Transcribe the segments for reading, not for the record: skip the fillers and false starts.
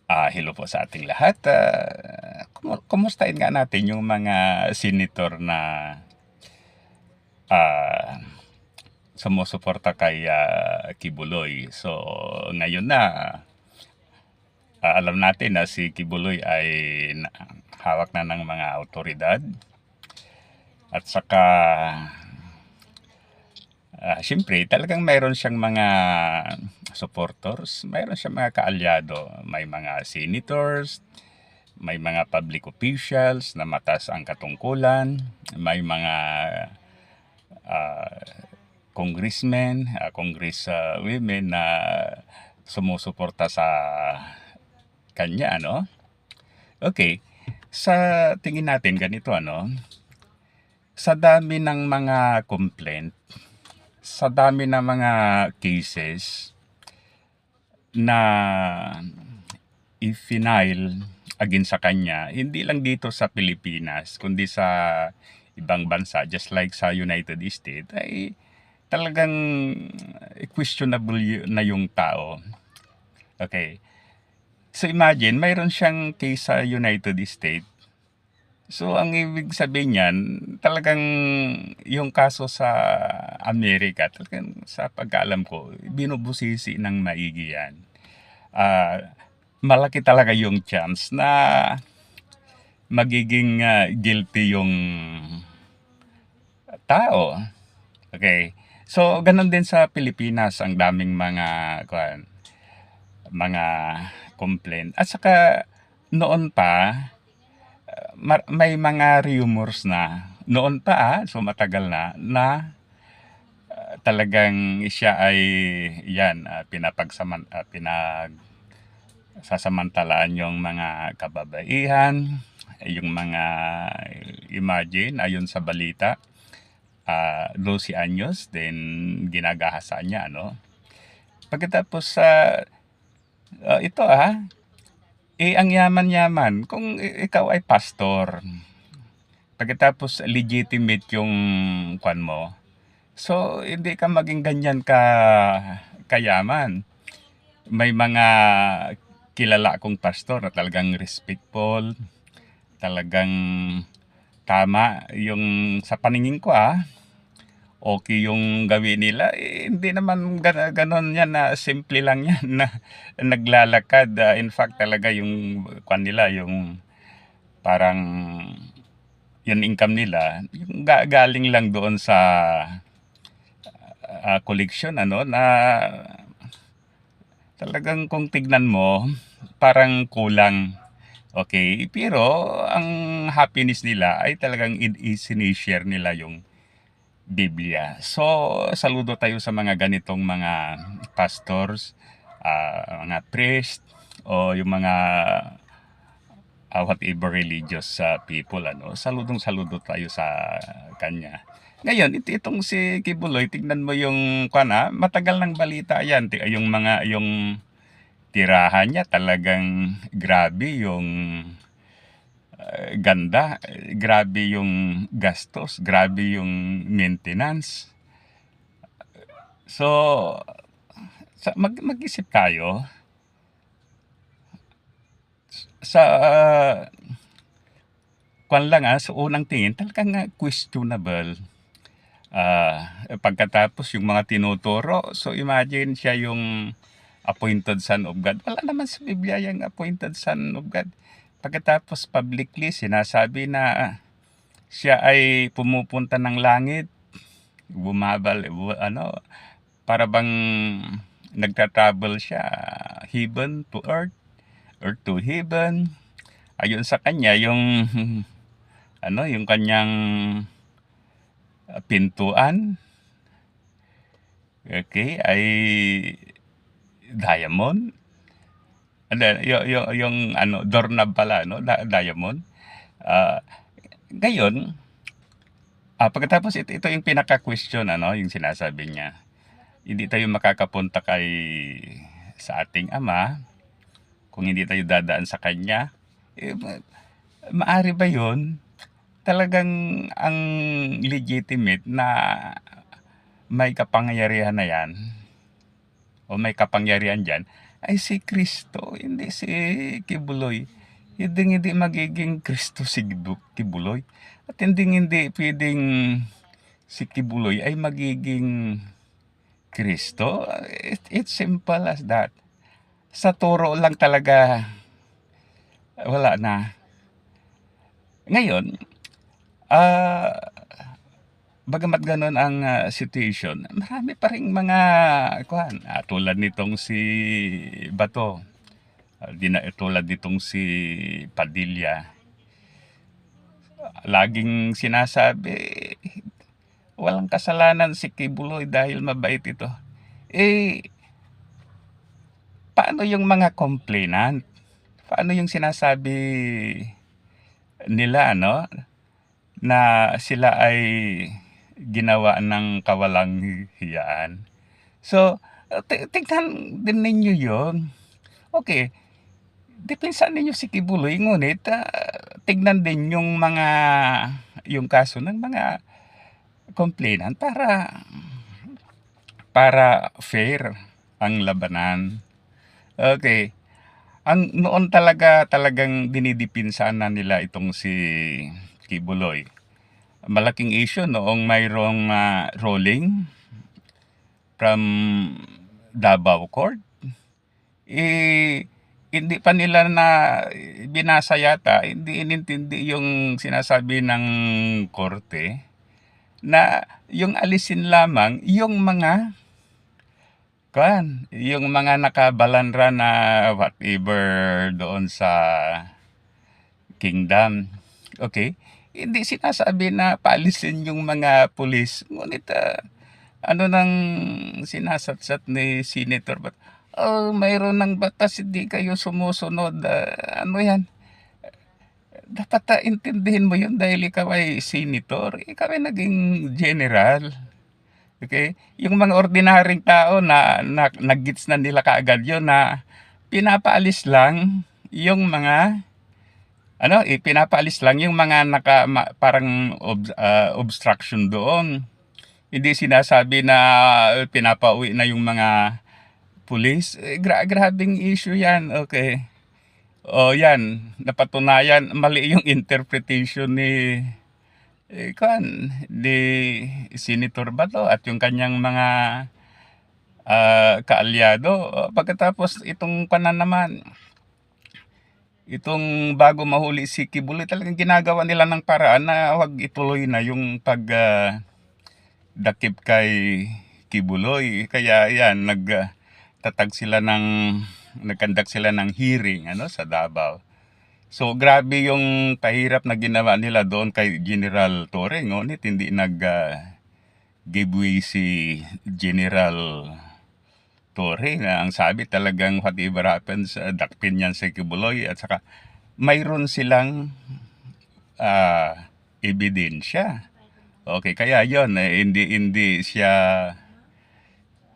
Hello po sa ating lahat. Kumustahin nga natin yung mga senator na ah, sumusuporta kay Kibuloy. So, ngayon na alam natin na si Kibuloy ay hawak na ng mga autoridad. At saka, siyempre, talagang mayroon siyang mga supporters, mayroon siyang mga kaalyado. May mga senators, may mga public officials na mataas ang katungkulan, may mga congressmen, women na sumusuporta sa kanya, ano? Okay, sa tingin natin ganito, ano? Sa dami ng mga complaint, sa dami ng mga cases na i-file against sa kanya, hindi lang dito sa Pilipinas, kundi sa ibang bansa, just like sa United States, ay talagang questionable na yung tao. Okay. So imagine, mayroon siyang case sa United States. So ang ibig sabihin niyan, talagang yung kaso sa Amerika, talagang sa pagkaalam ko, binubusisi ng maigi yan. Ah, Malaki talaga yung chance na magiging guilty yung tao. Okay. So, ganun din sa Pilipinas, ang daming mga complaint. At saka, noon pa, may mga rumors na, noon pa so matagal na talagang siya ay, yan, pinagsasamantalaan yung mga kababaihan, yung mga, imagine, ayon sa balita, 12 anyos, then ginagahasan niya, ano? Pagkatapos ito ang yaman-yaman, kung ikaw ay pastor, pagkatapos legitimate yung kwan mo, so hindi ka maging ganyan kayaman. May mga kilala akong pastor na talagang respectful, talagang tama yung sa paningin ko okay yung gawin nila, hindi naman gano'n yan na simple lang yan na naglalakad. In fact talaga yung kwan nila, yung parang yung income nila, yung galing lang doon sa collection, ano, na talagang kung tignan mo, parang kulang. Okay, pero ang happiness nila ay talagang isinishare nila yung Biblia. So, saludo tayo sa mga ganitong mga pastors, mga priest, o yung mga whatever religious people, ano. Saludong saludo tayo sa kanya. Ngayon, itong si Kibuloy, tignan mo yung matagal ng balita yan. Yung tirahan niya talagang grabe, yung ganda, grabe yung gastos, grabe yung maintenance. So, mag-isip tayo sa kwan lang sa unang tingin talagang questionable. Pagkatapos yung mga tinuturo, so imagine siya yung appointed son of God. Wala naman sa Biblia yung appointed son of God. Pagkatapos publicly sinasabi na siya ay pumupunta ng langit, bumabal, para bang nagta-travel siya heaven to earth, earth to heaven. Ayon sa kanya, yung yung kanyang pintuan, okay, ay diamond. And then, yung doorknob pala, no, diamond. Ah, Ngayon, pagkatapos ito yung pinaka-question, yung sinasabi niya. Hindi tayo makakapunta sa ating Ama kung hindi tayo dadaan sa Kanya. Maari ba yun? Talagang ang legitimate na may kapangyarihan na yan, o may kapangyarihan dyan, ay si Kristo, hindi si Kibuloy. Hindi magiging Kristo si Kibuloy. At hindi pwedeng si Kibuloy ay magiging Kristo. It's simple as that. Sa turo lang talaga, wala na. Ngayon, bagamat gano'n ang situation, marami pa ring mga tulad nitong si Bato, tulad nitong si Padilla. Laging sinasabi, walang kasalanan si Kibuloy dahil mabait ito. Paano yung mga complainant? Paano yung sinasabi nila, na sila ay ginawa ng kawalang hiyaan? So, tignan din ninyo yun. Okay, depensahan ninyo si Kibuloy, ngunit tignan din yung kaso ng mga complainant para fair ang labanan. Okay. Noon talagang dinidipinsahan na nila itong si Kibuloy. Malaking issue noong mayroong ruling from Davao Court. Hindi pa nila na binasa yata, hindi inintindi yung sinasabi ng korte na yung alisin lamang yung mga nakabalandra na whatever doon sa kingdom. Okay? Hindi sinasabi na paalisin yung mga pulis. Ngunit ano nang sinasatsat ni Senator Bat? Mayroon ng batas, hindi kayo sumusunod. Ano yan? Dapat intindihin mo yun dahil ikaw ay senator. Ikaw ay naging general. Okay? Yung mga ordinaryong tao na nag-gets na nila kaagad yun na pinapaalis lang yung mga parang obstruction doon. Hindi sinasabi na pinapauwi na yung mga pulis. Grabing issue yan. Okay. Yan. Napatunayan, mali yung interpretation ni Senator Bato at yung kanyang mga kaalyado. Pagkatapos itong naman, itong bago mahuli si Kibuloy, talagang ginagawa nila ng paraan na wag ituloy na yung dakip kay Kibuloy. Kaya yan, nagconduct sila ng hearing sa Davao. So grabe yung pahirap na ginawa nila doon kay General Torre, ngunit hindi give way si General Torre na ang sabi talagang whatever happens, dakpin yan sa Kibuloy, at saka mayroon silang ebidensya. Okay, kaya yon hindi siya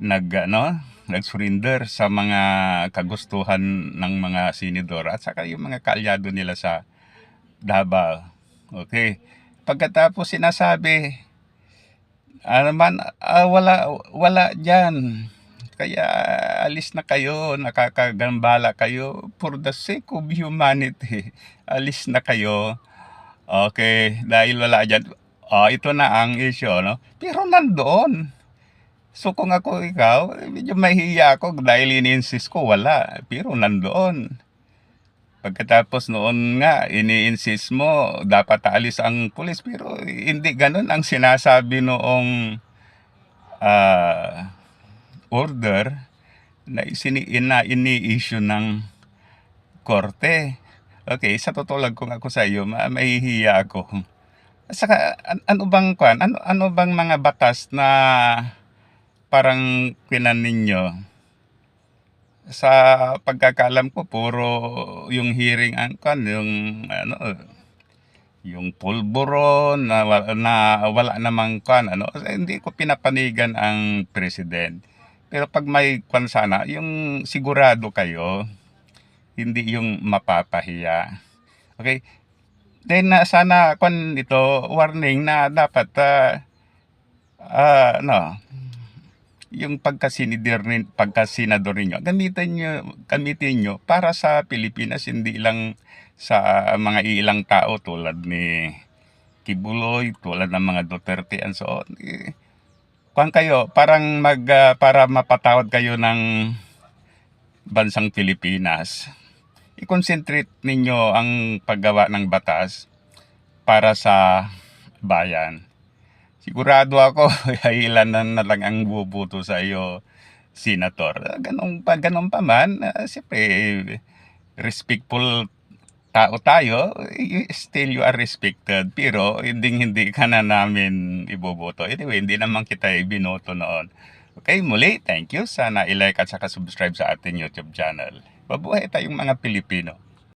nag-surrender sa mga kagustuhan ng mga senador at saka yung mga kaalyado nila sa Davao. Okay. Pagkatapos sinasabi, wala diyan. Kaya alis na kayo, nakakagambala kayo for the sake of humanity. Alis na kayo. Okay, dahil wala diyan. Ito na ang issue, Pero nandoon. So kung ikaw, medyo mahihiya ako dahil ini-insist ko, wala. Pero nandoon. Pagkatapos noon nga, ini-insist mo, dapat aalis ang pulis. Pero hindi ganun ang sinasabi noong order na ini-issue ng korte. Okay, sa totoo lang kung ako sa iyo, mahihiya ako. Saka ano bang mga batas na parang ninyo? Sa pagkakaalam ko, puro yung hearing yung pulburon na wala namang hindi ko pinapanigan ang president. Pero pag may sana, yung sigurado kayo, hindi yung mapapahiya. Okay? Then sana warning na dapat yung pagkasenador ninyo, gamitin nyo para sa Pilipinas, hindi lang sa mga ilang tao tulad ni Kibuloy, tulad ng mga Duterte and so on. Kuhan kayo, para mapatawad kayo ng bansang Pilipinas, i-concentrate ninyo ang paggawa ng batas para sa bayan. Sigurado ako, ilan na lang ang bubuto sa iyo, senator. Ganun pa man, siyempre, respectful tao tayo, still you are respected, pero hindi ka na namin iboboto. Anyway, hindi naman kita ibinoto noon. Okay, muli, thank you. Sana i-like at saka subscribe sa ating YouTube channel. Mabuhay tayong mga Pilipino.